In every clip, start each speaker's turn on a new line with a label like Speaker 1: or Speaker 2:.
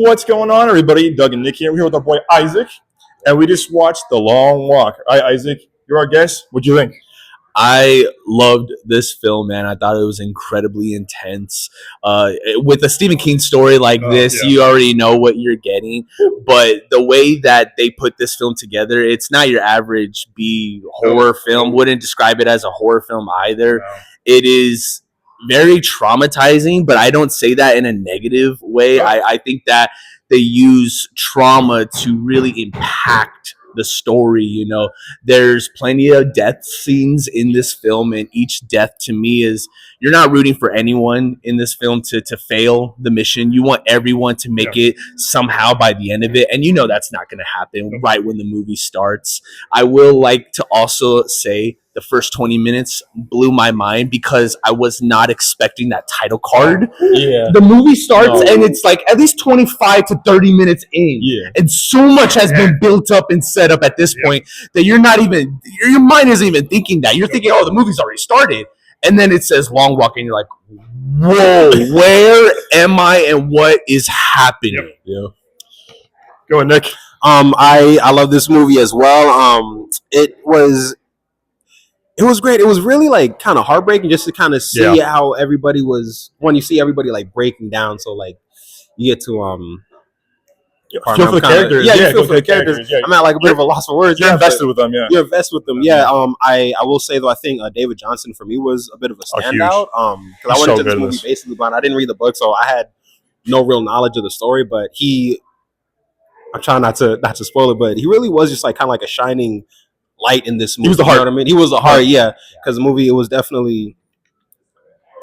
Speaker 1: What's going on, everybody? Doug and Nick here. We're here with our boy Isaac, and we just watched The Long Walk. All right, Isaac, you're our guest. What'd you think?
Speaker 2: I loved this film, man. I thought it was incredibly intense. With a Stephen King story like this, you already know what you're getting. But the way that they put this film together, it's not your average B horror film. Wouldn't describe it as a horror film either. It is very traumatizing, but I don't say that in a negative way. I think that they use trauma to really impact the story. You know, there's plenty of death scenes in this film, and each death to me is, you're not rooting for anyone in this film to fail the mission. You want everyone to make it somehow by the end of it, and you know that's not going to happen right when the movie starts. I will like to also say the first 20 minutes blew my mind because I was not expecting that title card. The movie starts and it's like at least 25 to 30 minutes in. And so much has been built up and set up at this point that you're not even, your mind isn't even thinking that. You're thinking, oh, the movie's already started. And then it says Long Walk and you're like, whoa, where am I and what is happening?
Speaker 1: Go ahead, Nick.
Speaker 3: I love this movie as well. It was great. It was really like kind of heartbreaking just to kind of see how everybody was, when you see everybody like breaking down. So like you get to
Speaker 1: feel for the characters.
Speaker 3: You feel for the characters. I'm at like a bit of a loss for words.
Speaker 1: You're invested with them.
Speaker 3: You're invested with them. I will say though, I think David Johnson for me was a bit of a standout. Because I went into this movie basically blind. I didn't read the book, so I had no real knowledge of the story. But I'm trying not to spoil it, but he really was just like kind of like a shining light in this movie.
Speaker 1: He was the heart.
Speaker 3: You know what I mean? He was the heart, because the movie, it was definitely,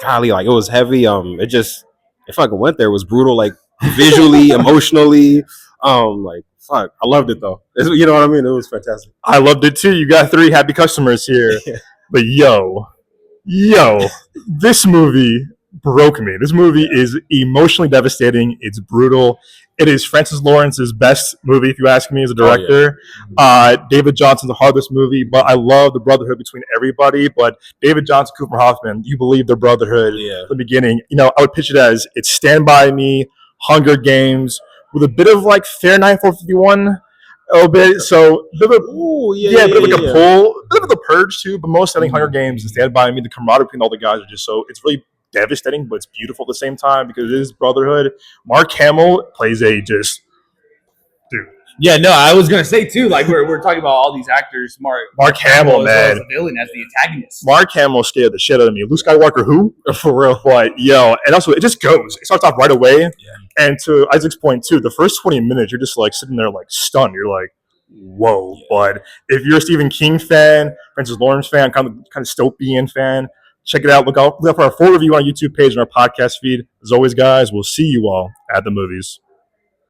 Speaker 3: golly, like it was heavy. It fucking went there. It was brutal, like visually, emotionally. Like fuck, I loved it though. You know what I mean? It was fantastic.
Speaker 1: I loved it too. You got 3 happy customers here. But yo, this movie broke me. This movie is emotionally devastating. It's brutal. It is Francis Lawrence's best movie, if you ask me, as a director. David Johnson's the hardest movie, but I love the brotherhood between everybody. But David Johnson, Cooper Hoffman, you believe their brotherhood from the beginning. You know, I would pitch it as it's Stand By Me, Hunger Games, with a bit of like Fahrenheit 451, a little bit. So, a bit of a pull, a bit of the Purge too, but most I think Hunger Games and Stand By Me, the camaraderie between all the guys are just so, it's really devastating, but it's beautiful at the same time because it is brotherhood. Mark Hamill plays a just dude.
Speaker 4: Yeah, no, I was gonna say too. Like we're talking about all these actors.
Speaker 1: Mark Hamill, man,
Speaker 4: as the villain, as the antagonist.
Speaker 1: Mark Hamill scared the shit out of me. Luke Skywalker, who for real? But and also it just goes. It starts off right away. And to Isaac's point too, the first 20 minutes you're just like sitting there like stunned. You're like, whoa. But if you're a Stephen King fan, Francis Lawrence fan, kind of dystopian fan, check it out. Look out for our full review on our YouTube page and our podcast feed. As always, guys, we'll see you all at the movies.